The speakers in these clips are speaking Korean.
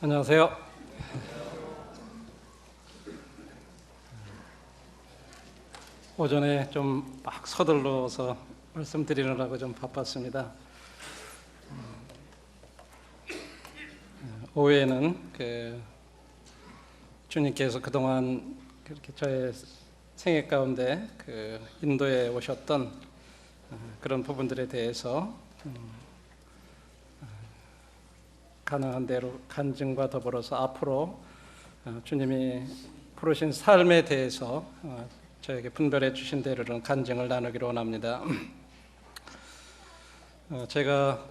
안녕하세요. 오전에 좀 막 서둘러서 말씀드리느라고 좀 바빴습니다. 오후에는 주님께서 그동안 그렇게 저의 생애 가운데 인도에 오셨던 그런 부분들에 대해서 가능한 대로 간증과 더불어서 앞으로 주님이 부르신 삶에 대해서 저에게 분별해 주신 대로는 간증을 나누기로 원합니다. 제가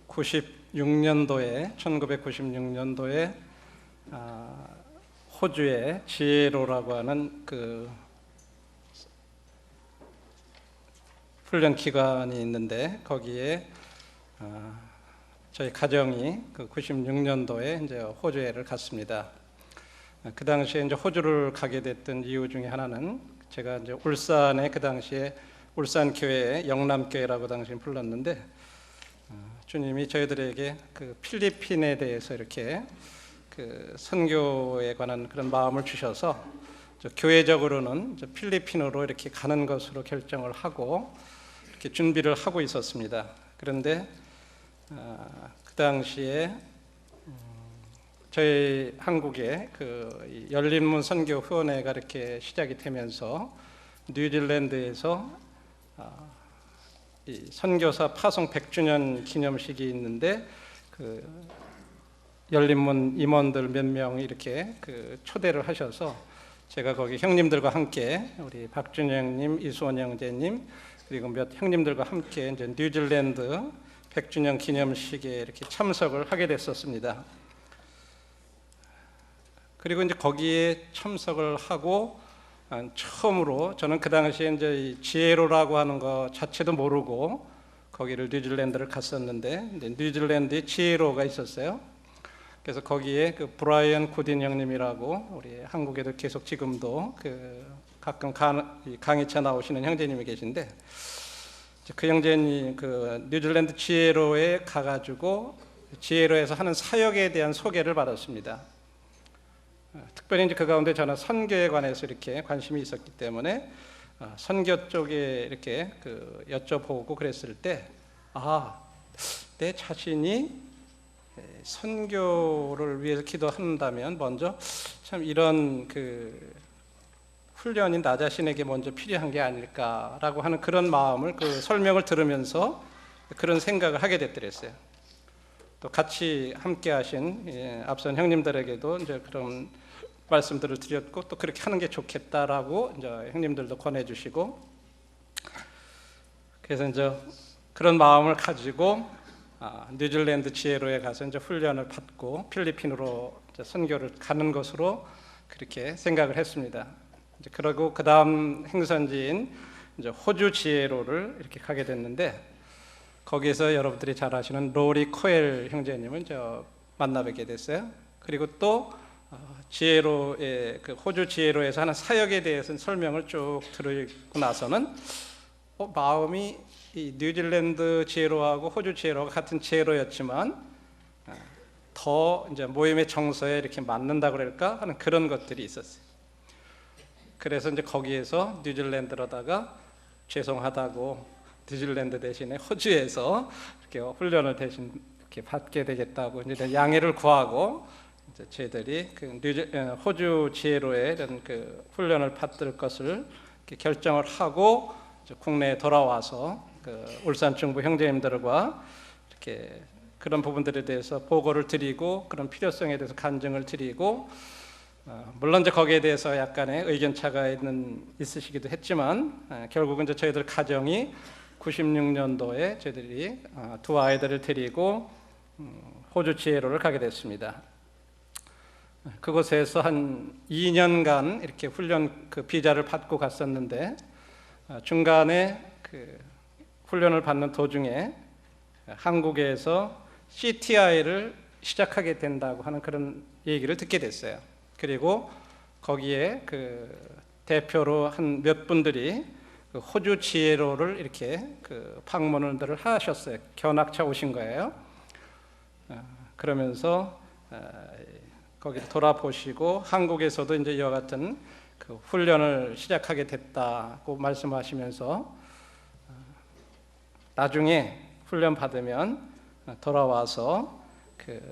1996년도에 호주의 지혜로라고 하는 훈련 기관이 있는데 거기에 저희 가정이 96년도에 이제 호주에를 갔습니다. 그 당시에 이제 호주를 가게 됐던 이유 중에 하나는 제가 이제 울산에 그 당시에 울산 교회 영남교회라고 당시에 불렀는데 주님이 저희들에게 필리핀에 대해서 이렇게 선교에 관한 그런 마음을 주셔서 교회적으로는 필리핀으로 이렇게 가는 것으로 결정을 하고 이렇게 준비를 하고 있었습니다. 그런데 그 당시에 저희 한국에 열린문 선교 후원회가 이렇게 시작이 되면서 뉴질랜드에서 이 선교사 파송 100주년 기념식이 있는데 열린문 임원들 몇 명이 이렇게 초대를 하셔서 제가 거기 형님들과 함께 우리 박준영님, 이수원 형제님 그리고 몇 형님들과 함께 이제 뉴질랜드 100주년 기념식에 이렇게 참석을 하게 됐었습니다. 그리고 이제 거기에 참석을 하고 처음으로 저는 그 당시에 이제 이 지혜로라고 하는 것 자체도 모르고 거기를 뉴질랜드를 갔었는데 뉴질랜드에 지혜로가 있었어요. 그래서 거기에 브라이언 구딘 형님이라고 우리 한국에도 계속 지금도 가끔 강의차 나오시는 형제님이 계신데 그 형제님 뉴질랜드 지혜로에 가가지고 지혜로에서 하는 사역에 대한 소개를 받았습니다. 특별히 이제 그 가운데 저는 선교에 관해서 이렇게 관심이 있었기 때문에 선교 쪽에 이렇게 여쭤보고 그랬을 때 내 자신이 선교를 위해서 기도한다면 먼저 참 이런 훈련이 나 자신에게 먼저 필요한 게 아닐까라고 하는 그런 마음을 설명을 들으면서 그런 생각을 하게 됐더랬어요. 또 같이 함께 하신 앞선 형님들에게도 이제 그런 말씀들을 드렸고 또 그렇게 하는 게 좋겠다라고 이제 형님들도 권해주시고 그래서 이제 그런 마음을 가지고 뉴질랜드 지혜로에 가서 이제 훈련을 받고 필리핀으로 이제 선교를 가는 것으로 그렇게 생각을 했습니다. 이제 그러고 그 다음 행선지인 이제 호주 지혜로를 이렇게 가게 됐는데 거기에서 여러분들이 잘 아시는 로리 코엘 형제님을 만나 뵙게 됐어요. 그리고 또 지혜로의 호주 지혜로에서 하는 사역에 대해서는 설명을 쭉 들고 나서는 마음이 이 뉴질랜드 지혜로하고 호주 지혜로가 같은 지혜로였지만 더 이제 모임의 정서에 이렇게 맞는다 그럴까 하는 그런 것들이 있었어요. 그래서 이제 거기에서 뉴질랜드로다가 죄송하다고 뉴질랜드 대신에 호주에서 이렇게 훈련을 대신 이렇게 받게 되겠다고 이제 양해를 구하고 이제 저희들이 호주 지혜로에 이런 훈련을 받을 것을 이렇게 결정을 하고 국내에 돌아와서 울산 중부 형제님들과 이렇게 그런 부분들에 대해서 보고를 드리고 그런 필요성에 대해서 간증을 드리고 물론 이제 거기에 대해서 약간의 의견 차가 있으시기도 했지만 결국은 이제 저희들 가정이 96년도에 저희들이 두 아이들을 데리고 호주 지혜로를 가게 됐습니다. 그곳에서 한 2년간 이렇게 훈련 비자를 받고 갔었는데 중간에 훈련을 받는 도중에 한국에서 CTI를 시작하게 된다고 하는 그런 얘기를 듣게 됐어요. 그리고 거기에 대표로 한 몇 분들이 호주 지혜로를 이렇게 방문을 하셨어요. 견학차 오신 거예요. 그러면서 거기를 돌아보시고 한국에서도 이제 이와 같은 그 훈련을 시작하게 됐다고 말씀하시면서 나중에 훈련 받으면 돌아와서 그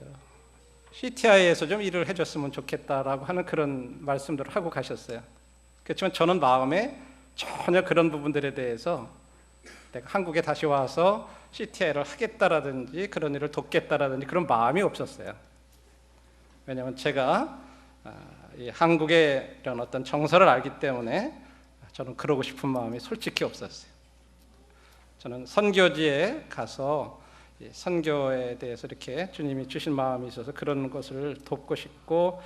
CTI에서 좀 일을 해줬으면 좋겠다라고 하는 그런 말씀들을 하고 가셨어요. 그렇지만 저는 마음에 전혀 그런 부분들에 대해서 내가 한국에 다시 와서 CTI를 하겠다라든지 그런 일을 돕겠다라든지 그런 마음이 없었어요. 왜냐하면 제가 이 한국의 이런 어떤 정서를 알기 때문에 저는 그러고 싶은 마음이 솔직히 없었어요. 저는 선교지에 가서 선교에 대해서 이렇게 주님이 주신 마음이 있어서 그런 것을 돕고 싶고,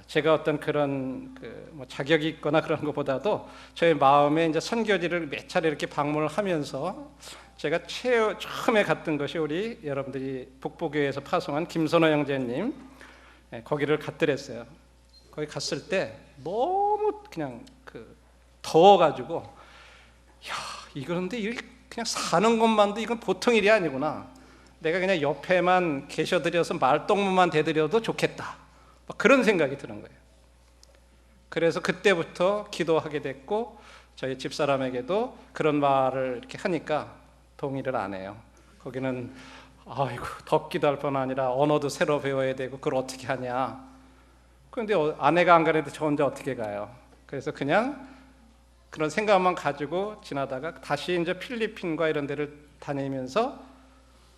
제가 어떤 그런 뭐 자격이 있거나 그런 것보다도 저의 마음에 이제 선교지를 몇 차례 이렇게 방문을 하면서 제가 처음에 갔던 것이 우리 여러분들이 북부교회에서 파송한 김선호 형제님, 거기를 갔더랬어요. 거기 갔을 때 너무 그냥 더워가지고, 야, 이건데 이게 그냥 사는 것만도 이건 보통 일이 아니구나. 내가 그냥 옆에만 계셔드려서 말동무만 대드려도 좋겠다. 그런 생각이 드는 거예요. 그래서 그때부터 기도하게 됐고, 저희 집사람에게도 그런 말을 이렇게 하니까 동의를 안 해요. 거기는 아이고 덥기도 할 뿐 아니라 언어도 새로 배워야 되고 그걸 어떻게 하냐. 그런데 아내가 안 가는데 저 혼자 어떻게 가요? 그래서 그냥 그런 생각만 가지고 지나다가 다시 이제 필리핀과 이런 데를 다니면서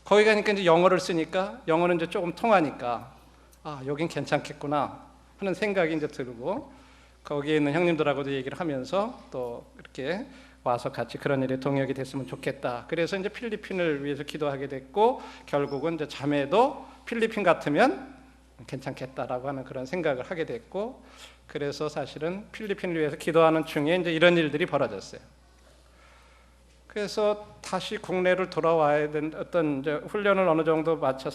거기 가니까 이제 영어를 쓰니까 영어는 이제 조금 통하니까 여긴 괜찮겠구나 하는 생각이 이제 들고, 거기에 있는 형님들하고도 얘기를 하면서 또 이렇게 와서 같이 그런 일에 동역이 됐으면 좋겠다. 그래서 이제 필리핀을 위해서 기도하게 됐고, 결국은 이제 자매도 필리핀 같으면 괜찮겠다라고 하는 그런 생각을 하게 됐고, 그래서 사실은 필리핀을 위해서 기도하는 중에 이제 이런 일들이 벌어졌어요. 그래서 다시 국내를 돌아와야 된 어떤 이제 훈련을 어느 정도 마쳤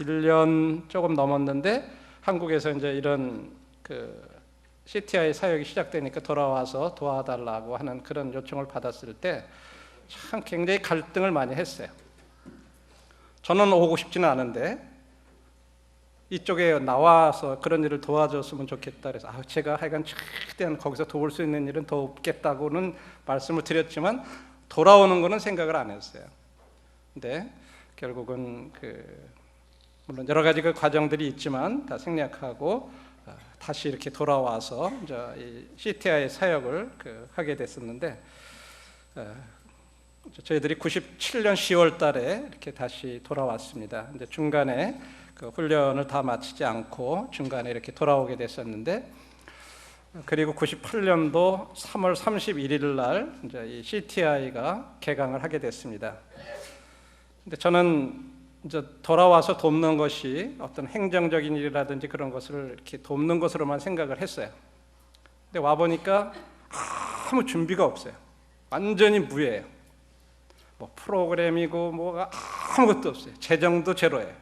1년 조금 넘었는데 한국에서 이제 이런 CTI 사역이 시작되니까 돌아와서 도와달라고 하는 그런 요청을 받았을 때 참 굉장히 갈등을 많이 했어요. 저는 오고 싶지는 않은데 이쪽에 나와서 그런 일을 도와줬으면 좋겠다. 그래서 제가 하여간 최대한 거기서 도울 수 있는 일은 더 없겠다고는 말씀을 드렸지만 돌아오는 거는 생각을 안 했어요. 근데 결국은 물론 여러 가지 과정들이 있지만 다 생략하고 다시 이렇게 돌아와서 이제 이 CTI 사역을 하게 됐었는데, 저희들이 97년 10월 달에 이렇게 다시 돌아왔습니다. 이제 중간에 훈련을 다 마치지 않고 중간에 이렇게 돌아오게 됐었는데, 그리고 98년도 3월 31일 날 이제 이 CTI가 개강을 하게 됐습니다. 근데 저는 이제 돌아와서 돕는 것이 어떤 행정적인 일이라든지 그런 것을 이렇게 돕는 것으로만 생각을 했어요. 근데 와 보니까 아무 준비가 없어요. 완전히 무예요. 뭐 프로그램이고 뭐가 아무것도 없어요. 재정도 제로예요.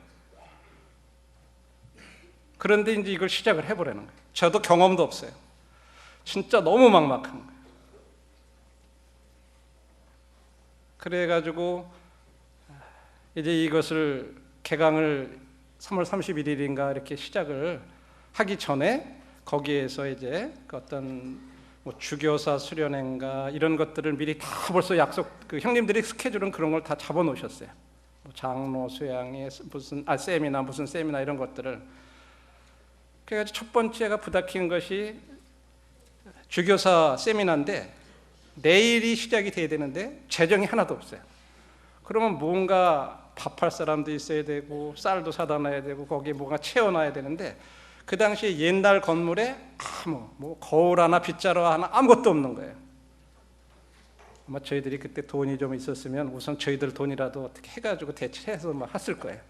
그런데 이제 이걸 시작을 해보려는 거예요. 저도 경험도 없어요. 진짜 너무 막막한 거예요. 그래가지고 이제 이것을 개강을 3월 31일인가 이렇게 시작을 하기 전에 거기에서 이제 어떤 뭐 주교사 수련회인가 이런 것들을 미리 다 벌써 약속, 형님들이 스케줄은 그런 걸 다 잡아 놓으셨어요. 뭐 장로 수양회 무슨 세미나 무슨 세미나 이런 것들을. 그래가지고 첫 번째가 부닥치는 것이 주교사 세미나인데 내일이 시작이 돼야 되는데 재정이 하나도 없어요. 그러면 뭔가 밥할 사람도 있어야 되고 쌀도 사다 놔야 되고 거기에 뭔가 채워놔야 되는데 그 당시에 옛날 건물에 뭐 거울 하나 빗자루 하나 아무것도 없는 거예요. 아마 저희들이 그때 돈이 좀 있었으면 우선 저희들 돈이라도 어떻게 해가지고 대체해서 뭐 했을 거예요.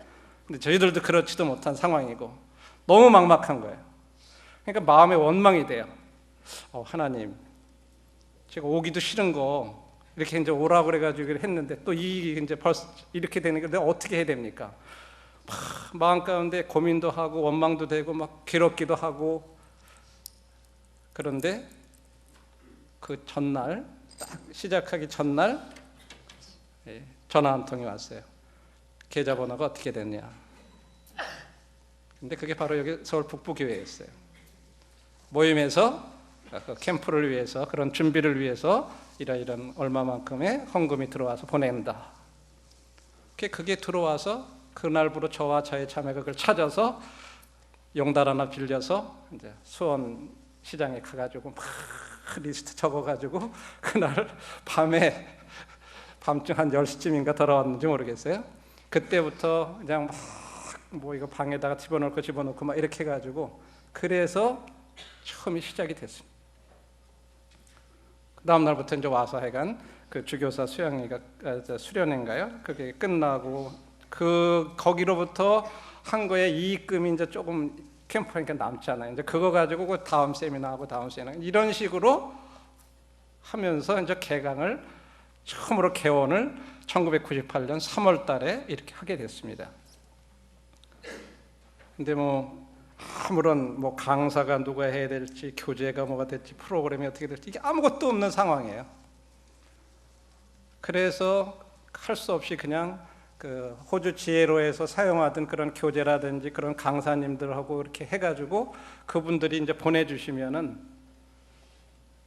근데 저희들도 그렇지도 못한 상황이고 너무 막막한 거예요. 그러니까 마음에 원망이 돼요. 하나님, 제가 오기도 싫은 거 이렇게 이제 오라고 그래가지고 했는데 또 이제 벌써 이렇게 되는 게 내가 어떻게 해야 됩니까? 마음 가운데 고민도 하고 원망도 되고 막 괴롭기도 하고. 그런데 그 전날 딱 시작하기 전날 전화 한 통이 왔어요. 계좌번호가 어떻게 됐냐? 근데 그게 바로 여기 서울 북부교회였어요. 모임에서 그 캠프를 위해서, 그런 준비를 위해서 이런 얼마만큼의 헌금이 들어와서 보낸다. 그게 들어와서 그날부로 저와 저의 자매가 그걸 찾아서 용달 하나 빌려서 이제 수원 시장에 가가지고 막 리스트 적어가지고 그날 밤중 한 10시쯤인가 돌아왔는지 모르겠어요. 그때부터 그냥 막 뭐 이거 방에다가 집어넣고 막 이렇게 해가지고, 그래서 처음이 시작이 됐습니다. 그 다음 날부터 이제 와서 하여간 그 주교사 수련회인가요? 그게 끝나고 거기로부터 한 거에 이익금이 이제 조금 캠프니까 남잖아요. 이제 그거 가지고 그 다음 세미나하고 이런 식으로 하면서 이제 처음으로 개원을 1998년 3월 달에 이렇게 하게 됐습니다. 근데 아무런 강사가 누가 해야 될지, 교재가 뭐가 될지, 프로그램이 어떻게 될지 이게 아무것도 없는 상황이에요. 그래서 할 수 없이 그냥 그 호주 지혜로에서 사용하던 그런 교재라든지 그런 강사님들하고 이렇게 해가지고 그분들이 이제 보내주시면은,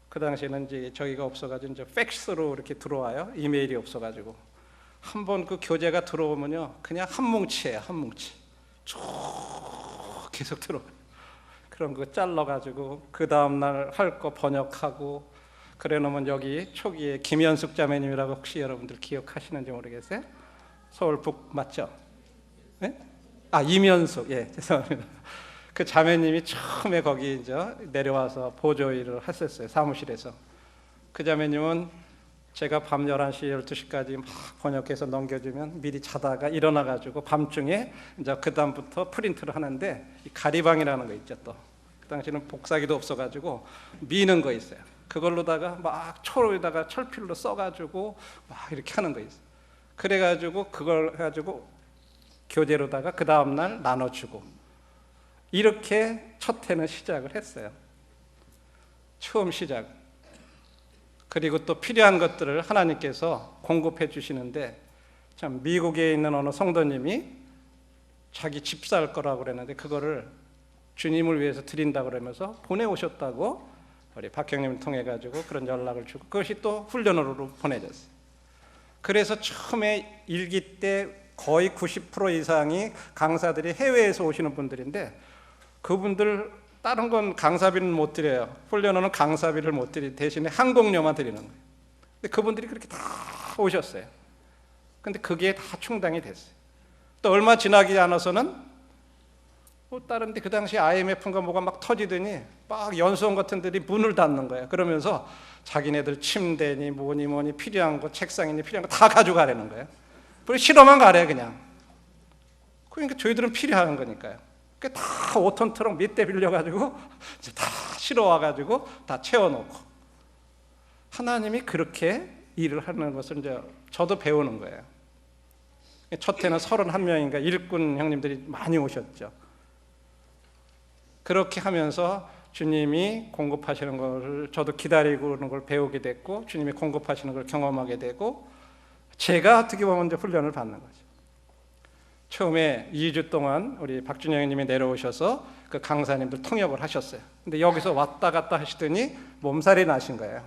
그 당시에는 이제 저희가 없어가지고 이제 팩스로 이렇게 들어와요. 이메일이 없어가지고 한번 그 교재가 들어오면요, 그냥 한 뭉치예요. 한 뭉치 쭉 계속 들어와요. 그런 거 잘라가지고 그 다음날 할 거 번역하고 그래놓으면, 여기 초기에 김현숙 자매님이라고 혹시 여러분들 기억하시는지 모르겠어요? 서울 북 맞죠? 네? 이면숙, 예, 죄송합니다. 그 자매님이 처음에 거기 이제 내려와서 보조 일을 했었어요, 사무실에서. 그 자매님은 제가 밤 11시, 12시까지 막 번역해서 넘겨주면 미리 자다가 일어나가지고 밤중에 이제 그 다음부터 프린트를 하는데, 이 가리방이라는 거 있죠. 또 그 당시에는 복사기도 없어가지고 미는 거 있어요. 그걸로다가 막 초로에다가 철필로 써가지고 막 이렇게 하는 거 있어요. 그래가지고 그걸 해가지고 교재로다가 그 다음날 나눠주고, 이렇게 첫 해는 시작을 했어요. 처음 시작. 그리고 또 필요한 것들을 하나님께서 공급해 주시는데, 참 미국에 있는 어느 성도님이 자기 집 살 거라고 그랬는데 그거를 주님을 위해서 드린다고 그러면서 보내오셨다고 우리 박형님을 통해 가지고 그런 연락을 주고, 그것이 또 훈련으로 보내졌어요. 그래서 처음에 일기 때 거의 90% 이상이 강사들이 해외에서 오시는 분들인데, 그분들 다른 건 강사비는 못 드려요. 훈련은 강사비를 못 드리, 대신에 항공료만 드리는 거예요. 근데 그분들이 그렇게 다 오셨어요. 근데 그게 다 충당이 됐어요. 또 얼마 지나지 않아서는 다른 데 그 당시 IMF인가 뭐가 막 터지더니 막 연수원 같은 데들이 문을 닫는 거예요. 그러면서 자기네들 침대니 뭐니 필요한 거, 책상이니 필요한 거 다 가져가라는 거예요. 그리고 실어만 가래 그냥. 그러니까 저희들은 필요한 거니까요. 다 5톤 트럭 몇 대 빌려가지고 다 실어와가지고 다 채워놓고, 하나님이 그렇게 일을 하는 것을 이제 저도 배우는 거예요. 첫 해는 31명인가 일꾼 형님들이 많이 오셨죠. 그렇게 하면서 주님이 공급하시는 것을 저도 기다리고 그런 걸 배우게 됐고, 주님이 공급하시는 걸 경험하게 되고, 제가 어떻게 보면 이제 훈련을 받는 거죠. 처음에 2주 동안 우리 박준영 님이 내려오셔서 그 강사님들 통역을 하셨어요. 근데 여기서 왔다 갔다 하시더니 몸살이 나신 거예요.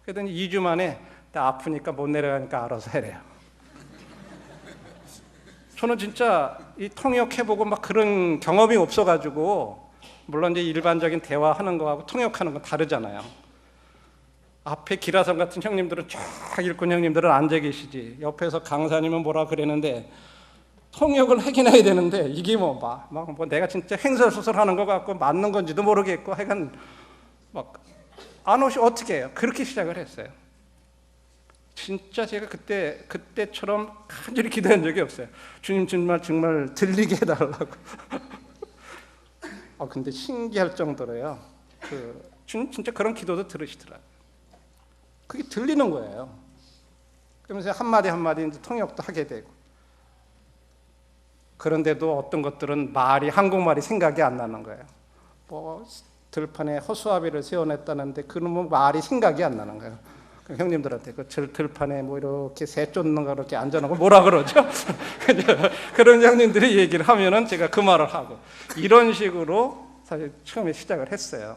그랬더니 2주 만에 나 아프니까 못 내려가니까 알아서 해래요. 저는 진짜 이 통역해보고 막 그런 경험이 없어가지고, 물론 이제 일반적인 대화하는 거하고 통역하는 건 다르잖아요. 앞에 기라성 같은 형님들은 쫙 일꾼 형님들은 앉아 계시지, 옆에서 강사님은 뭐라 그랬는데 통역을 하긴 해야 되는데, 이게 뭐 내가 진짜 횡설수설하는 것 같고 맞는 건지도 모르겠고, 하여간 막 안 오시 어떻게 해요? 그렇게 시작을 했어요. 진짜 제가 그때처럼 간절히 기도한 적이 없어요. 주님 정말 들리게 해달라고. 근데 신기할 정도로요. 주님 진짜 그런 기도도 들으시더라고요. 그게 들리는 거예요. 그러면서 한마디 이제 통역도 하게 되고. 그런데도 어떤 것들은 한국말이 생각이 안 나는 거예요. 들판에 허수아비를 세워냈다는데 그놈은 말이 생각이 안 나는 거예요. 형님들한테 그 들판에 뭐 이렇게 새 쫓는 거 이렇게 앉아놓고 뭐라 그러죠? 그런 형님들이 얘기를 하면은 제가 그 말을 하고 이런 식으로 사실 처음에 시작을 했어요.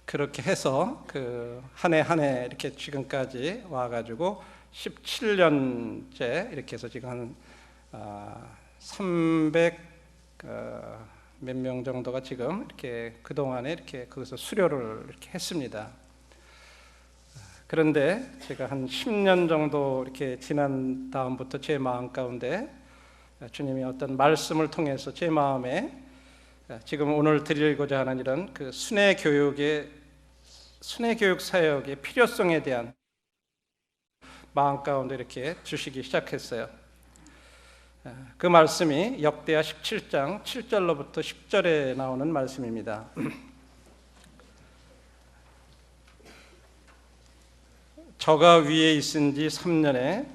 그렇게 해서 그 한 해 한 해 이렇게 지금까지 와가지고 17년째 이렇게 해서 지금 한 300 몇 명 정도가 지금 이렇게 그 동안에 이렇게 거기서 수료를 이렇게 했습니다. 그런데 제가 한 10년 정도 이렇게 지난 다음부터 제 마음 가운데 주님이 어떤 말씀을 통해서 제 마음에 지금 오늘 드리고자 하는 이런 그 순회 교육 사역의 필요성에 대한 마음 가운데 이렇게 주시기 시작했어요. 그 말씀이 역대하 17장 7절로부터 10절에 나오는 말씀입니다. 저가 위에 있은 지 3년에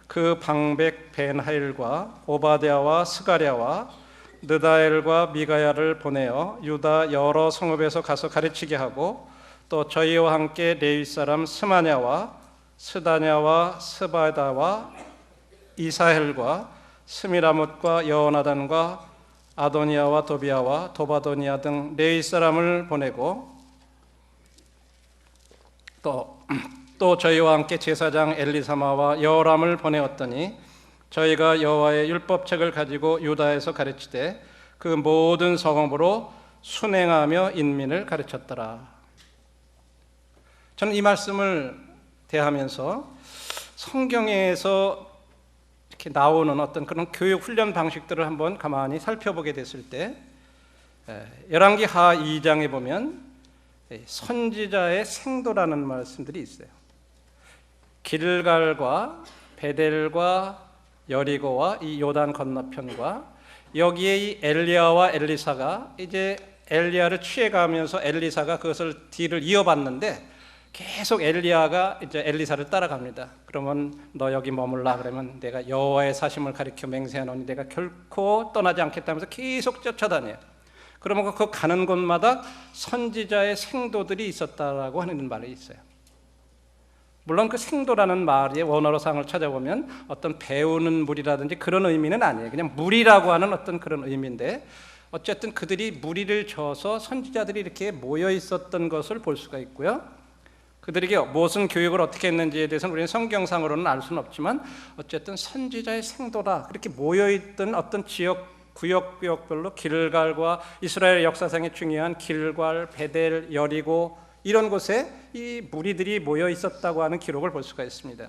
그 방백 벤하일과 오바댜와 스가랴와 느다엘과 미가야를 보내어 유다 여러 성읍에서 가서 가르치게 하고 또 저희와 함께 레위 사람 스마냐와 스다냐와 스바다와 이사헬과 스미라못과 여호나단과 아도니아와 도비아와 도바도니아 등 레위 사람을 보내고 또 저희와 함께 제사장 엘리사마와 여호람을 보내었더니 저희가 여호와의 율법책을 가지고 유다에서 가르치되 그 모든 성읍으로 순행하며 인민을 가르쳤더라. 저는 이 말씀을 대하면서 성경에서 이렇게 나오는 어떤 그런 교육 훈련 방식들을 한번 가만히 살펴보게 됐을 때 열왕기 하 2장에 보면 선지자의 생도라는 말씀들이 있어요. 길갈과 베델과 여리고와 이 요단 건너편과 여기에 이 엘리야와 엘리사가 이제 엘리야를 취해가면서 엘리사가 그것을 뒤를 이어봤는데 계속 엘리야가 이제 엘리사를 따라갑니다. 그러면 너 여기 머물라 그러면 내가 여호와의 사심을 가리켜 맹세하노니 내가 결코 떠나지 않겠다면서 계속 쫓아다녀요. 그러면 그 가는 곳마다 선지자의 생도들이 있었다라고 하는 말이 있어요. 물론 그 생도라는 말의 원어로상을 찾아보면 어떤 배우는 무리라든지 그런 의미는 아니에요. 그냥 무리라고 하는 어떤 그런 의미인데 어쨌든 그들이 무리를 져서 선지자들이 이렇게 모여 있었던 것을 볼 수가 있고요. 그들에게 무슨 교육을 어떻게 했는지에 대해서는 우리는 성경상으로는 알 수는 없지만 어쨌든 선지자의 생도라 그렇게 모여있던 어떤 구역별로 길갈과 이스라엘 역사상에 중요한 길갈, 베델, 여리고 이런 곳에 이 무리들이 모여 있었다고 하는 기록을 볼 수가 있습니다.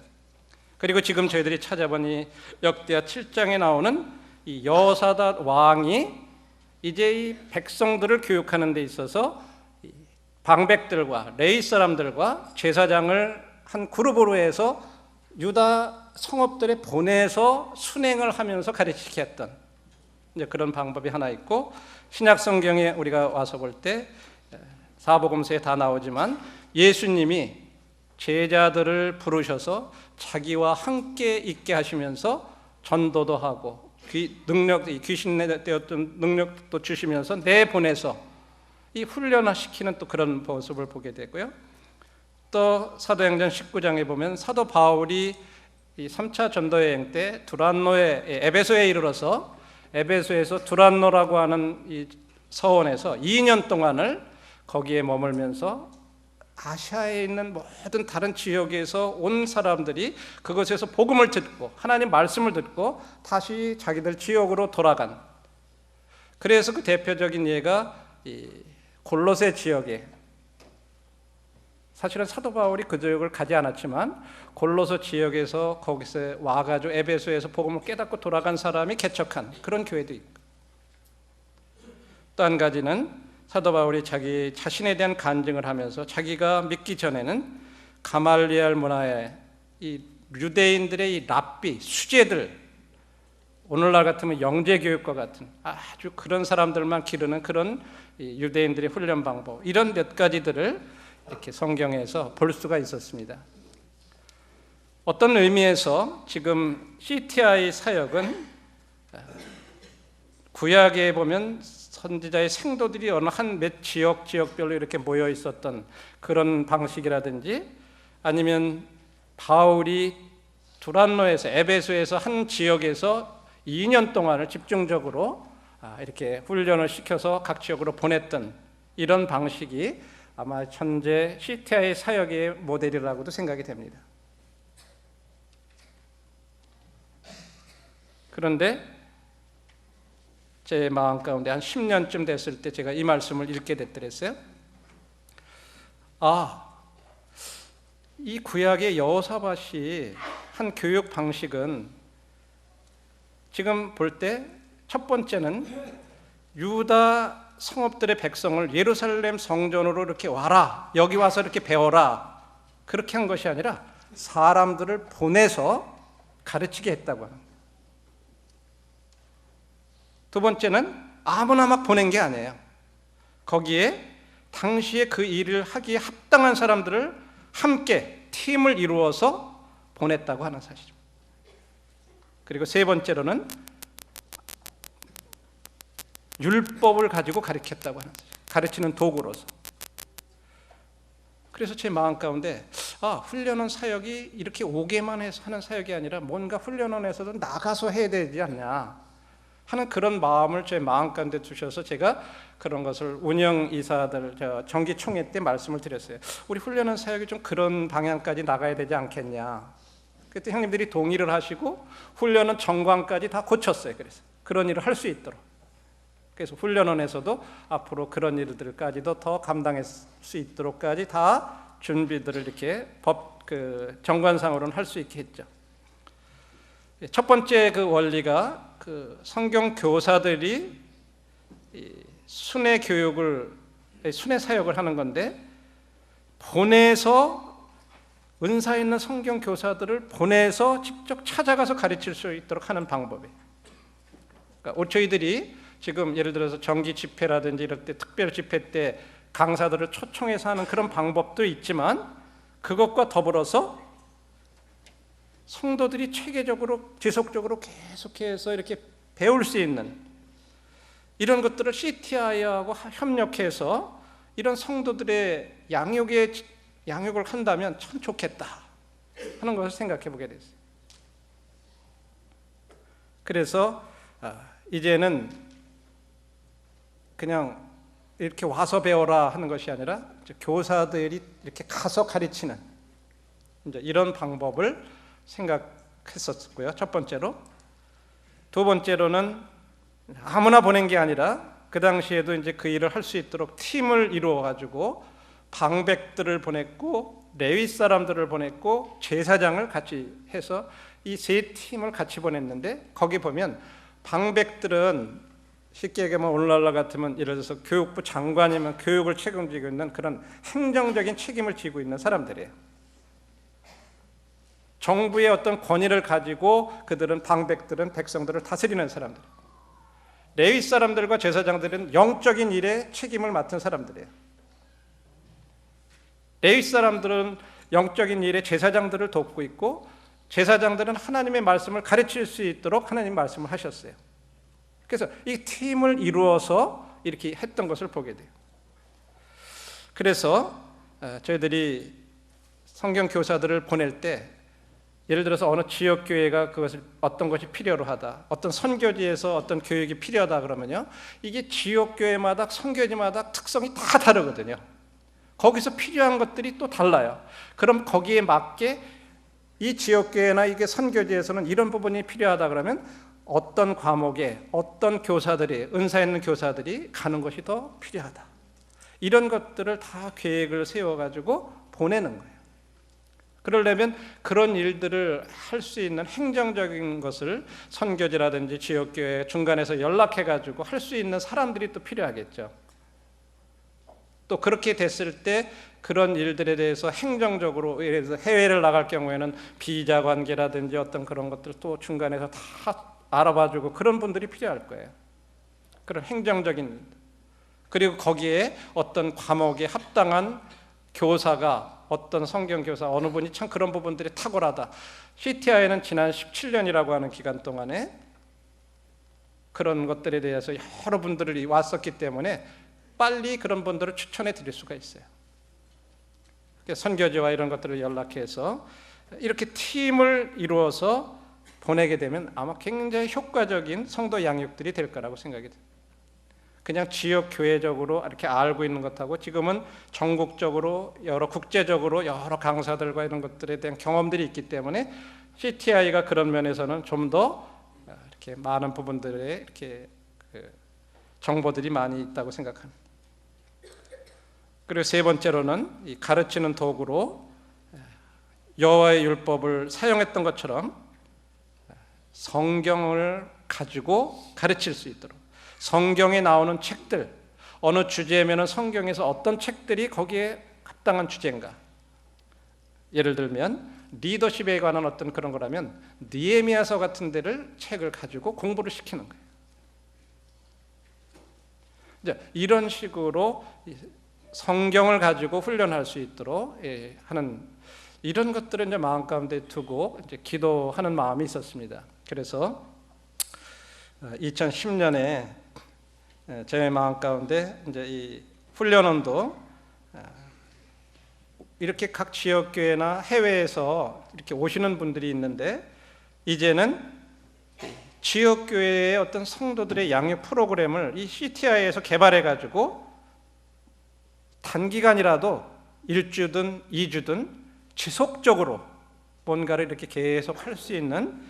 그리고 지금 저희들이 찾아본 이 역대하 7장에 나오는 이 여호사밧 왕이 이제 이 백성들을 교육하는 데 있어서 방백들과 레위 사람들과 제사장을 한 그룹으로 해서 유다 성읍들에 보내서 순행을 하면서 가르치게 했던 이제 그런 방법이 하나 있고 신약 성경에 우리가 와서 볼 때 사복음서에 다 나오지만 예수님이 제자들을 부르셔서 자기와 함께 있게 하시면서 전도도 하고 귀신 내었던 능력도 주시면서 내보내서 이 훈련화시키는 또 그런 모습을 보게 되고요. 또 사도행전 19장에 보면 사도 바울이 이 3차 전도여행 때 에베소에 이르러서 에베소에서 두란노라고 하는 이 서원에서 2년 동안을 거기에 머물면서 아시아에 있는 모든 다른 지역에서 온 사람들이 그것에서 복음을 듣고 하나님 말씀을 듣고 다시 자기들 지역으로 돌아간, 그래서 그 대표적인 예가 이 골로새 지역에, 사실은 사도 바울이 그 지역을 가지 않았지만 골로새 지역에서 거기서 와가지고 에베소에서 복음을 깨닫고 돌아간 사람이 개척한 그런 교회도 있고, 또 한 가지는 사도 바울이 자기 자신에 대한 간증을 하면서 자기가 믿기 전에는 가말리엘 문화의 이 유대인들의 이 랍비, 수제들, 오늘날 같으면 영재교육과 같은 아주 그런 사람들만 기르는 그런 유대인들의 훈련 방법, 이런 몇 가지들을 이렇게 성경에서 볼 수가 있었습니다. 어떤 의미에서 지금 CTI 사역은 구약에 보면 선지자의 생도들이 어느 한 몇 지역별로 이렇게 모여 있었던 그런 방식이라든지, 아니면 바울이 두란노에서 에베소에서 한 지역에서 2년 동안을 집중적으로 이렇게 훈련을 시켜서 각 지역으로 보냈던 이런 방식이 아마 현재 CTI 사역의 모델이라고도 생각이 됩니다. 그런데 제 마음 가운데 한 10년쯤 됐을 때 제가 이 말씀을 읽게 됐더랬어요. 이 구약의 여호사밧이 한 교육 방식은 지금 볼 때 첫 번째는 유다 성읍들의 백성을 예루살렘 성전으로 이렇게 와라, 여기 와서 이렇게 배워라, 그렇게 한 것이 아니라 사람들을 보내서 가르치게 했다고 하는 거예요. 두 번째는 아무나 막 보낸 게 아니에요. 거기에 당시에 그 일을 하기에 합당한 사람들을 함께 팀을 이루어서 보냈다고 하는 사실입니다. 그리고 세 번째로는 율법을 가지고 가르쳤다고 하는 사실, 가르치는 도구로서. 그래서 제 마음 가운데 훈련원 사역이 이렇게 오게만 해서 하는 사역이 아니라 뭔가 훈련원에서도 나가서 해야 되지 않냐 하는 그런 마음을 제 마음 가운데 두셔서 제가 그런 것을 운영이사들 정기총회 때 말씀을 드렸어요. 우리 훈련원 사역이 좀 그런 방향까지 나가야 되지 않겠냐. 그때 형님들이 동의를 하시고 훈련원 정관까지 다 고쳤어요. 그래서 그런 일을 할 수 있도록. 그래서 훈련원에서도 앞으로 그런 일들까지도 더 감당할 수 있도록까지 다 준비들을 이렇게 정관상으로는 할 수 있게 했죠. 첫 번째 그 원리가 그 성경 교사들이 순회 교육을, 순회 사역을 하는 건데, 보내서 은사 있는 성경 교사들을 보내서 직접 찾아가서 가르칠 수 있도록 하는 방법이에요. 그러니까 오초이들이 지금 예를 들어서 정기 집회라든지 이럴 때 특별 집회 때 강사들을 초청해서 하는 그런 방법도 있지만, 그것과 더불어서 성도들이 체계적으로 지속적으로 계속해서 이렇게 배울 수 있는 이런 것들을 CTI하고 협력해서 이런 성도들의 양육을 한다면 참 좋겠다 하는 것을 생각해 보게 됐어요. 그래서 이제는 그냥 이렇게 와서 배워라 하는 것이 아니라 교사들이 이렇게 가서 가르치는 이제 이런 방법을 생각했었고요. 첫 번째로. 두 번째로는 아무나 보낸 게 아니라 그 당시에도 이제 그 일을 할 수 있도록 팀을 이루어 가지고 방백들을 보냈고 레위 사람들을 보냈고 제사장을 같이 해서 이 세 팀을 같이 보냈는데, 거기 보면 방백들은 쉽게 얘기하면 오늘날 같으면 예를 들어서 교육부 장관이면 교육을 책임지고 있는 그런 행정적인 책임을 지고 있는 사람들이에요. 정부의 어떤 권위를 가지고 그들은 방백들은 백성들을 다스리는 사람들. 레위 사람들과 제사장들은 영적인 일에 책임을 맡은 사람들이에요. 레위 사람들은 영적인 일에 제사장들을 돕고 있고, 제사장들은 하나님의 말씀을 가르칠 수 있도록 하나님 말씀을 하셨어요. 그래서 이 팀을 이루어서 이렇게 했던 것을 보게 돼요. 그래서 저희들이 성경 교사들을 보낼 때 예를 들어서 어느 지역 교회가 그것을 어떤 것이 필요로 하다, 어떤 선교지에서 어떤 교육이 필요하다 그러면요, 이게 지역 교회마다 선교지마다 특성이 다 다르거든요. 거기서 필요한 것들이 또 달라요. 그럼 거기에 맞게 이 지역 교회나 이게 선교지에서는 이런 부분이 필요하다 그러면 어떤 과목에 어떤 교사들이, 은사 있는 교사들이 가는 것이 더 필요하다, 이런 것들을 다 계획을 세워가지고 보내는 거예요. 그러려면 그런 일들을 할 수 있는 행정적인 것을 선교지라든지 지역교회 중간에서 연락해가지고 할 수 있는 사람들이 또 필요하겠죠. 또 그렇게 됐을 때 그런 일들에 대해서 행정적으로, 예를 들어서 해외를 나갈 경우에는 비자 관계라든지 어떤 그런 것들 또 중간에서 다 알아봐주고 그런 분들이 필요할 거예요. 그런 행정적인, 그리고 거기에 어떤 과목에 합당한 교사가, 어떤 성경교사 어느 분이 참 그런 부분들이 탁월하다. CTI는 지난 17년이라고 하는 기간 동안에 그런 것들에 대해서 여러 분들이 왔었기 때문에 빨리 그런 분들을 추천해 드릴 수가 있어요. 선교지와 이런 것들을 연락해서 이렇게 팀을 이루어서 보내게 되면 아마 굉장히 효과적인 성도 양육들이 될 거라고 생각이 됩니다. 그냥 지역 교회적으로 이렇게 알고 있는 것하고 지금은 전국적으로 국제적으로 여러 강사들과 이런 것들에 대한 경험들이 있기 때문에 CTI가 그런 면에서는 좀 더 이렇게 많은 부분들에 이렇게 정보들이 많이 있다고 생각합니다. 그리고 세 번째로는 이 가르치는 도구로 여호와의 율법을 사용했던 것처럼 성경을 가지고 가르칠 수 있도록, 성경에 나오는 책들, 어느 주제면은 성경에서 어떤 책들이 거기에 합당한 주제인가. 예를 들면 리더십에 관한 어떤 그런 거라면 느헤미야서 같은 데를 책을 가지고 공부를 시키는 거예요. 이제 이런 식으로 성경을 가지고 훈련할 수 있도록 하는 이런 것들을 이제 마음 가운데 두고 이제 기도하는 마음이 있었습니다. 그래서 2010년에 제 마음 가운데 이제 이 훈련원도 이렇게 각 지역 교회나 해외에서 이렇게 오시는 분들이 있는데 이제는 지역 교회의 어떤 성도들의 양육 프로그램을 이 CTI에서 개발해 가지고 단기간이라도 1주든 2주든 지속적으로 뭔가를 이렇게 계속 할 수 있는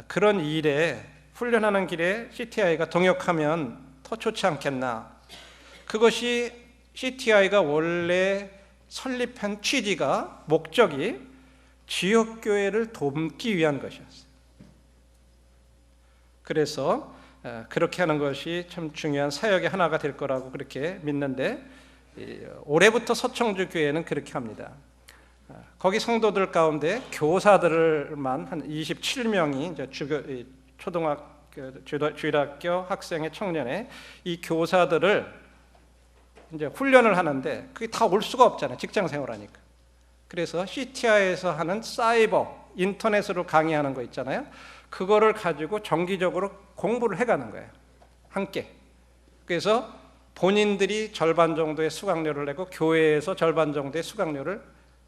그런 일에 훈련하는 길에 CTI가 동역하면 더 좋지 않겠나. 그것이 CTI가 원래 설립한 취지가, 목적이 지역교회를 돕기 위한 것이었어요. 그래서 그렇게 하는 것이 참 중요한 사역의 하나가 될 거라고 그렇게 믿는데, 올해부터 서청주 교회는 그렇게 합니다. 거기 성도들 가운데 교사들만 한 27명이 이제 초등학교, 주일학교 학생의 청년의 이 교사들을 이제 훈련을 하는데 그게 다 올 수가 없잖아요. 직장 생활하니까. 그래서 CTI에서 하는 사이버, 인터넷으로 강의하는 거 있잖아요. 그거를 가지고 정기적으로 공부를 해가는 거예요. 함께. 그래서 본인들이 절반 정도의 수강료를 내고 교회에서 절반 정도의 수강료를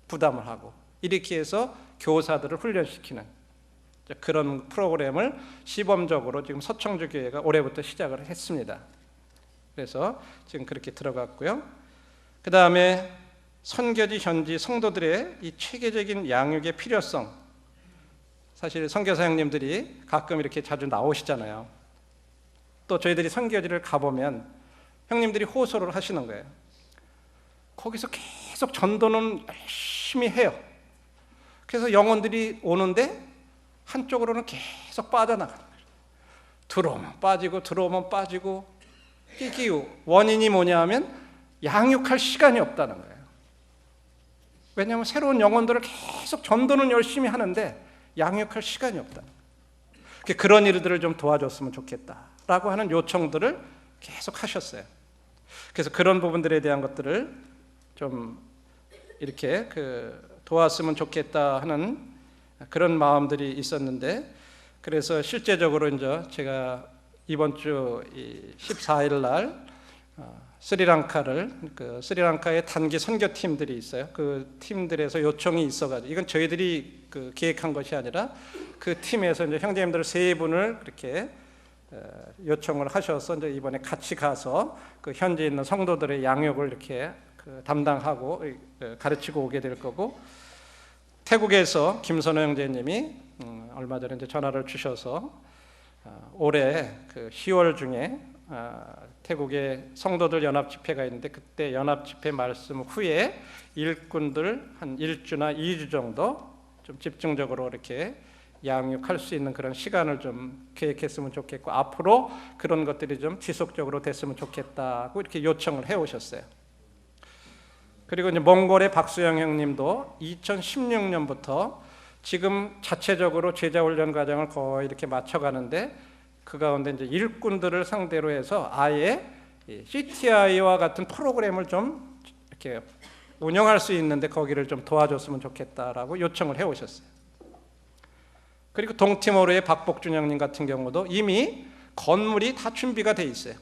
부담을 하고 이렇게 해서 교사들을 훈련시키는 그런 프로그램을 시범적으로 지금 서청주 교회가 올해부터 시작을 했습니다. 그래서 지금 그렇게 들어갔고요. 그 다음에 선교지 현지 성도들의 이 체계적인 양육의 필요성, 사실 선교사 형님들이 가끔 이렇게 자주 나오시잖아요. 또 저희들이 선교지를 가보면 형님들이 호소를 하시는 거예요. 거기서 계속 전도는 열심히 해요. 그래서 영혼들이 오는데 한쪽으로는 계속 빠져나가는 거예요. 들어오면 빠지고 들어오면 빠지고. 이게 원인이 뭐냐 하면 양육할 시간이 없다는 거예요. 왜냐하면 새로운 영혼들을 계속 전도는 열심히 하는데 양육할 시간이 없다는 거예요. 그런 일들을 좀 도와줬으면 좋겠다라고 하는 요청들을 계속 하셨어요. 그래서 그런 부분들에 대한 것들을 좀 이렇게 도왔으면 좋겠다 하는 그런 마음들이 있었는데, 그래서 실제적으로 이제 제가 이번 주 14일 날 스리랑카를 스리랑카의 단기 선교팀들이 있어요. 그 팀들에서 요청이 있어가지고, 이건 저희들이 기획한 것이 아니라 그 팀에서 이제 형제님들 세 분을 그렇게 요청을 하셔서 이제 이번에 같이 가서 그 현지에 있는 성도들의 양육을 이렇게 담당하고 가르치고 오게 될 거고, 태국에서 김선호 형제님이 얼마 전에 이제 전화를 주셔서 올해 10월 중에 태국의 성도들 연합 집회가 있는데 그때 연합 집회 말씀 후에 일꾼들 한 1주나 2주 정도 좀 집중적으로 이렇게 양육할 수 있는 그런 시간을 좀 계획했으면 좋겠고, 앞으로 그런 것들이 좀 지속적으로 됐으면 좋겠다고 이렇게 요청을 해 오셨어요. 그리고 이제 몽골의 박수영 형님도 2016년부터 지금 자체적으로 제자훈련 과정을 거의 이렇게 맞춰가는데, 그 가운데 이제 일꾼들을 상대로 해서 아예 CTI와 같은 프로그램을 좀 이렇게 운영할 수 있는데 거기를 좀 도와줬으면 좋겠다라고 요청을 해오셨어요. 그리고 동티모르의 박복준 형님 같은 경우도 이미 건물이 다 준비가 돼 있어요.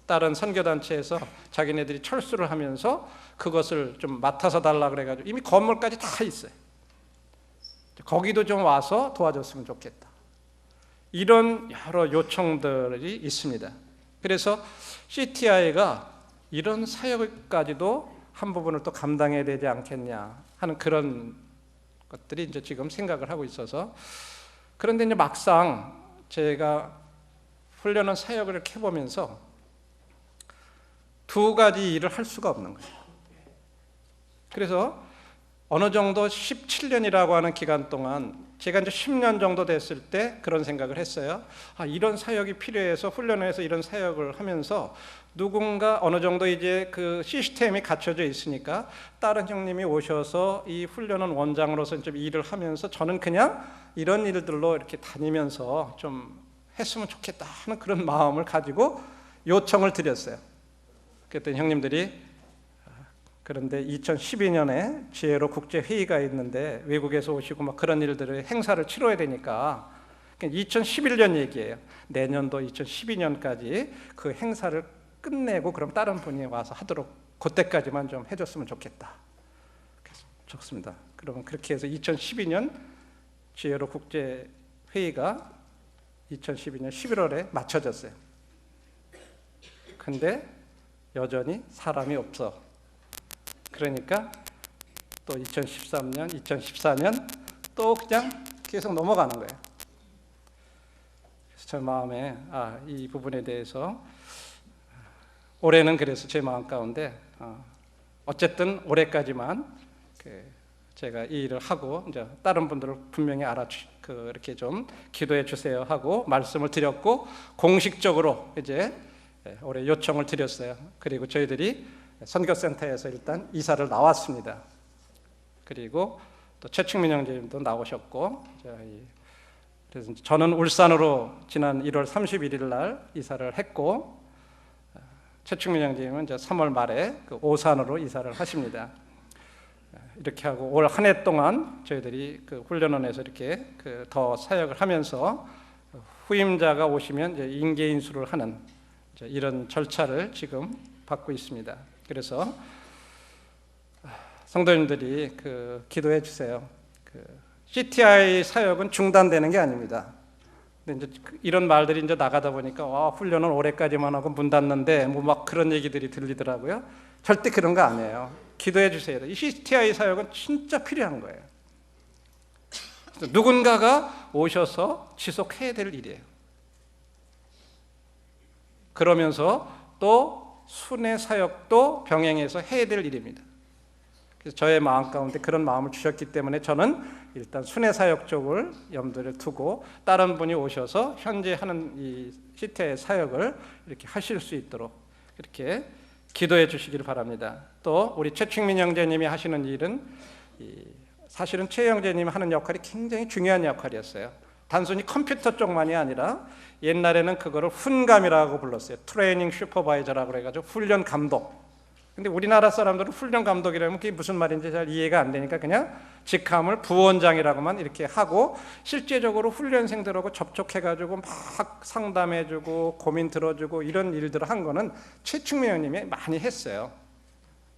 다른 선교단체에서 자기네들이 철수를 하면서 그것을 좀 맡아서 달라 그래가지고 이미 건물까지 다 있어요. 거기도 좀 와서 도와줬으면 좋겠다. 이런 여러 요청들이 있습니다. 그래서 CTI가 이런 사역까지도 한 부분을 또 감당해야 되지 않겠냐 하는 그런 것들이 이제 지금 생각을 하고 있어서, 그런데 이제 막상 제가 훈련원 사역을 이렇게 해보면서 두 가지 일을 할 수가 없는 거예요. 그래서 어느 정도 17년이라고 하는 기간 동안 제가 이제 10년 정도 됐을 때 그런 생각을 했어요. 이런 사역이 필요해서 훈련해서 이런 사역을 하면서 누군가 어느 정도 이제 그 시스템이 갖춰져 있으니까 다른 형님이 오셔서 이 훈련원 원장으로서 좀 일을 하면서 저는 그냥 이런 일들로 이렇게 다니면서 좀 했으면 좋겠다 하는 그런 마음을 가지고 요청을 드렸어요. 그랬더니 형님들이 그런데 2012년에 지혜로 국제회의가 있는데 외국에서 오시고 막 그런 일들을 행사를 치러야 되니까 2011년 얘기예요. 내년도 2012년까지 그 행사를 끝내고 그럼 다른 분이 와서 하도록 그때까지만 좀 해줬으면 좋겠다. 그래서 좋습니다. 그러면 그렇게 해서 2012년 지혜로 국제회의가 2012년 11월에 맞춰졌어요. 근데 여전히 사람이 없어. 그러니까 또 2013년, 2014년 또 그냥 계속 넘어가는 거예요. 그래서 제 마음에 이 부분에 대해서 올해는 그래서 제 마음 가운데 어쨌든 올해까지만 제가 이 일을 하고 이제 다른 분들을 분명히 이렇게 좀 기도해 주세요 하고 말씀을 드렸고 공식적으로 이제 올해 요청을 드렸어요. 그리고 저희들이 선교센터에서 일단 이사를 나왔습니다. 그리고 또 최충민 형제님도 나오셨고, 그래서 저는 울산으로 지난 1월 31일 날 이사를 했고, 최충민 형제님은 이제 3월 말에 그 오산으로 이사를 하십니다. 이렇게 하고 올 한 해 동안 저희들이 그 훈련원에서 이렇게 더 사역을 하면서 후임자가 오시면 이제 인계 인수를 하는 이런 절차를 지금 받고 있습니다. 그래서 성도님들이 기도해 주세요. CTI 사역은 중단되는 게 아닙니다. 근데 이제 이런 말들이 이제 나가다 보니까 훈련은 올해까지만 하고 문 닫는데 뭐 막 그런 얘기들이 들리더라고요. 절대 그런 거 아니에요. 기도해 주세요. 이 CTI 사역은 진짜 필요한 거예요. 누군가가 오셔서 지속해야 될 일이에요. 그러면서 또 순회 사역도 병행해서 해야 될 일입니다. 그래서 저의 마음 가운데 그런 마음을 주셨기 때문에 저는 일단 순회 사역 쪽을 염두를 두고 다른 분이 오셔서 현재 하는 이 CTI 사역을 이렇게 하실 수 있도록 이렇게 기도해 주시기를 바랍니다. 또 우리 최충민 형제님이 하시는 일은 사실은 최 형제님이 하는 역할이 굉장히 중요한 역할이었어요. 단순히 컴퓨터 쪽만이 아니라 옛날에는 그거를 훈감이라고 불렀어요. 트레이닝 슈퍼바이저라고 그래가지고 훈련 감독. 근데 우리나라 사람들은 훈련 감독이라면 그게 무슨 말인지 잘 이해가 안 되니까 그냥 직함을 부원장이라고만 이렇게 하고 실제적으로 훈련생들하고 접촉해가지고 막 상담해주고 고민 들어주고 이런 일들을 한 거는 최충민 형님이 많이 했어요.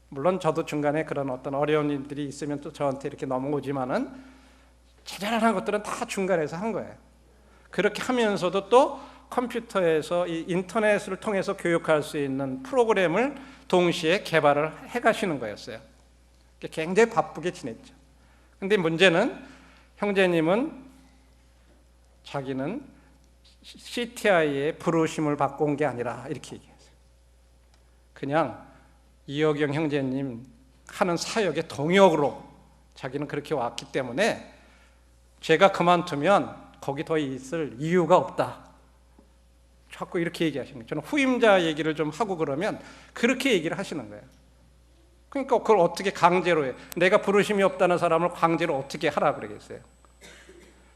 물론 저도 중간에 그런 어떤 어려운 일들이 있으면 또 저한테 이렇게 넘어오지만은 자잘한 것들은 다 중간에서 한 거예요. 그렇게 하면서도 또 컴퓨터에서 이 인터넷을 통해서 교육할 수 있는 프로그램을 동시에 개발을 해가시는 거였어요. 굉장히 바쁘게 지냈죠. 근데 문제는 형제님은 자기는 CTI의 부르심을 받고 온 게 아니라 이렇게 얘기했어요. 그냥 이혁영 형제님 하는 사역의 동역으로 자기는 그렇게 왔기 때문에 제가 그만두면 거기 더 있을 이유가 없다. 자꾸 이렇게 얘기하시는 거예요. 저는 후임자 얘기를 좀 하고 그러면 그렇게 얘기를 하시는 거예요. 그러니까 그걸 어떻게 강제로 해? 내가 부르심이 없다는 사람을 강제로 어떻게 하라 그러겠어요?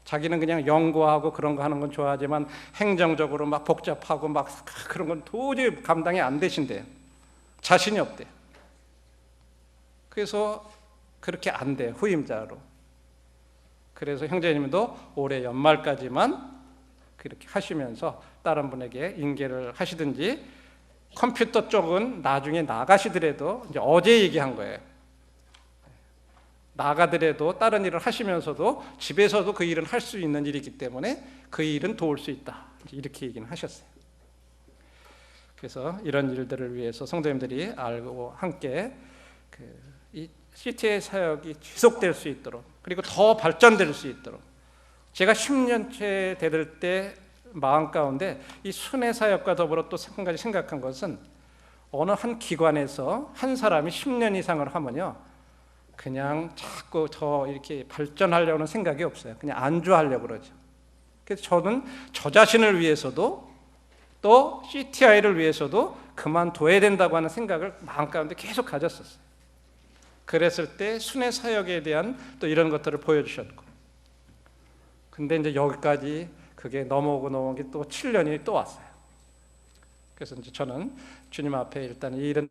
자기는 그냥 연구하고 그런 거 하는 건 좋아하지만 행정적으로 막 복잡하고 막 그런 건 도저히 감당이 안 되신대요. 자신이 없대요. 그래서 그렇게 안 돼요. 후임자로. 그래서 형제님도 올해 연말까지만 그렇게 하시면서 다른 분에게 인계를 하시든지 컴퓨터 쪽은 나중에 나가시더라도 이제 어제 얘기한 거예요. 나가더라도 다른 일을 하시면서도 집에서도 그 일은 할 수 있는 일이기 때문에 그 일은 도울 수 있다. 이렇게 얘기는 하셨어요. 그래서 이런 일들을 위해서 성도님들이 알고 함께 이 CTA 사역이 지속될 수 있도록, 그리고 더 발전될 수 있도록, 제가 10년째 되들 때 마음 가운데 이 순회 사역과 더불어 또 한 가지 생각한 것은, 어느 한 기관에서 한 사람이 10년 이상을 하면요, 그냥 자꾸 더 이렇게 발전하려는 생각이 없어요. 그냥 안주하려고 그러죠. 그래서 저는 저 자신을 위해서도 또 CTI를 위해서도 그만둬야 된다고 하는 생각을 마음 가운데 계속 가졌었어요. 그랬을 때 순회 사역에 대한 또 이런 것들을 보여주셨고, 근데 이제 여기까지 그게 넘어오고 게 또 7년이 또 왔어요. 그래서 이제 저는 주님 앞에 일단 이 일은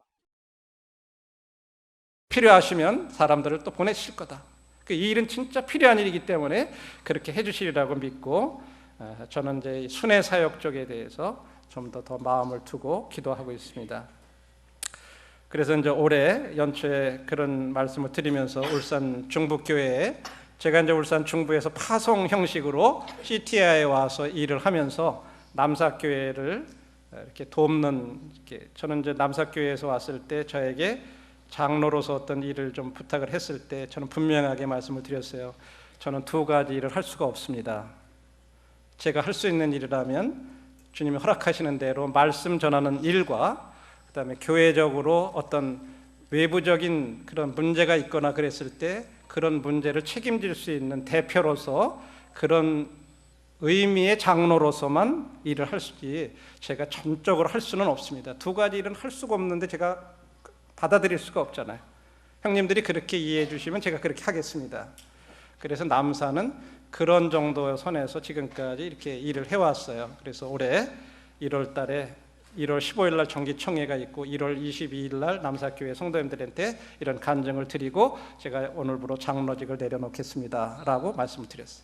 필요하시면 사람들을 또 보내실 거다. 이 일은 진짜 필요한 일이기 때문에 그렇게 해주시리라고 믿고, 저는 이제 순회 사역 쪽에 대해서 좀 더 마음을 두고 기도하고 있습니다. 그래서 이제 올해 연초에 그런 말씀을 드리면서 울산 중부교회에, 제가 이제 울산 중부에서 파송 형식으로 CTI에 와서 일을 하면서 남사교회를 이렇게 돕는, 저는 이제 남사교회에서 왔을 때 저에게 장로로서 어떤 일을 좀 부탁을 했을 때 저는 분명하게 말씀을 드렸어요. 저는 두 가지 일을 할 수가 없습니다. 제가 할 수 있는 일이라면 주님이 허락하시는 대로 말씀 전하는 일과, 그다음에 교회적으로 어떤 외부적인 그런 문제가 있거나 그랬을 때 그런 문제를 책임질 수 있는 대표로서, 그런 의미의 장로로서만 일을 할 수지, 제가 전적으로 할 수는 없습니다. 두 가지 일은 할 수가 없는데 제가 받아들일 수가 없잖아요. 형님들이 그렇게 이해해 주시면 제가 그렇게 하겠습니다. 그래서 남사는 그런 정도의 선에서 지금까지 이렇게 일을 해왔어요. 그래서 올해 1월 달에 1월 15일 날 정기총회가 있고 1월 22일 날 남사교회 성도님들한테 이런 간증을 드리고, 제가 오늘부로 장로직을 내려놓겠습니다 라고 말씀을 드렸어요.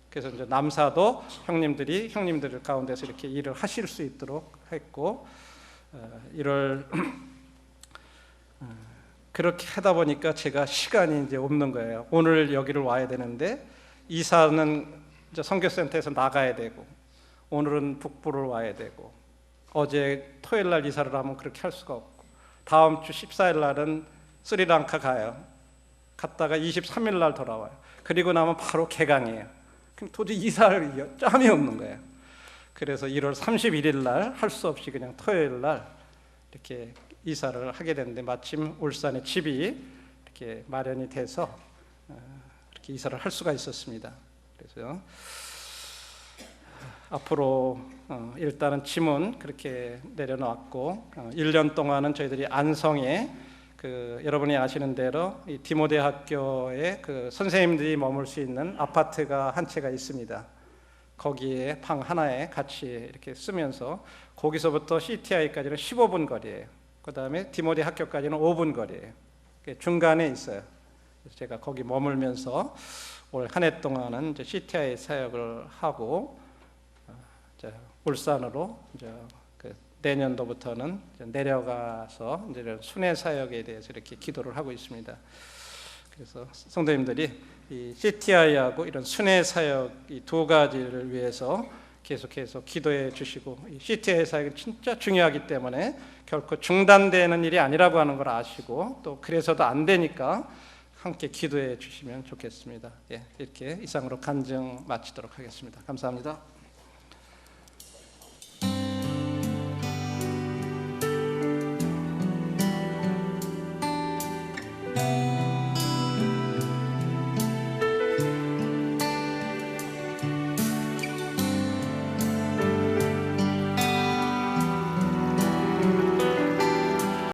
그래서 이제 남사도 형님들 가운데서 이렇게 일을 하실 수 있도록 했고, 1월 그렇게 하다 보니까 제가 시간이 이제 없는 거예요. 오늘 여기를 와야 되는데 이사는 이제 선교센터에서 나가야 되고, 오늘은 북부를 와야 되고, 어제 토요일 날 이사를 하면 그렇게 할 수가 없고, 다음 주 14일 날은 스리랑카 가요. 갔다가 23일 날 돌아와요. 그리고 나면 바로 개강이에요. 그럼 도저히 이사를 짬이 없는 거예요. 그래서 1월 31일 날 할 수 없이 그냥 토요일 날 이렇게 이사를 하게 됐는데, 마침 울산에 집이 이렇게 마련이 돼서 이렇게 이사를 할 수가 있었습니다. 그래서 앞으로 일단은 짐은 그렇게 내려놓았고, 1년 동안은 저희들이 안성에 여러분이 아시는 대로 이 디모데 학교에 선생님들이 머물 수 있는 아파트가 한 채가 있습니다. 거기에 방 하나에 같이 이렇게 쓰면서, 거기서부터 CTI까지는 15분 거리예요. 그 다음에 디모데 학교까지는 5분 거리예요. 중간에 있어요. 그래서 제가 거기 머물면서 올 한 해 동안은 이제 CTI 사역을 하고, 울산으로 이제 내년도부터는 이제 내려가서 이제 순회 사역에 대해서 이렇게 기도를 하고 있습니다. 그래서 성도님들이 이 CTI하고 이런 순회 사역 이 두 가지를 위해서 계속해서 기도해 주시고, 이 CTI 사역은 진짜 중요하기 때문에 결코 중단되는 일이 아니라고 하는 걸 아시고, 또 그래서도 안 되니까 함께 기도해 주시면 좋겠습니다. 예, 이렇게 이상으로 간증 마치도록 하겠습니다. 감사합니다.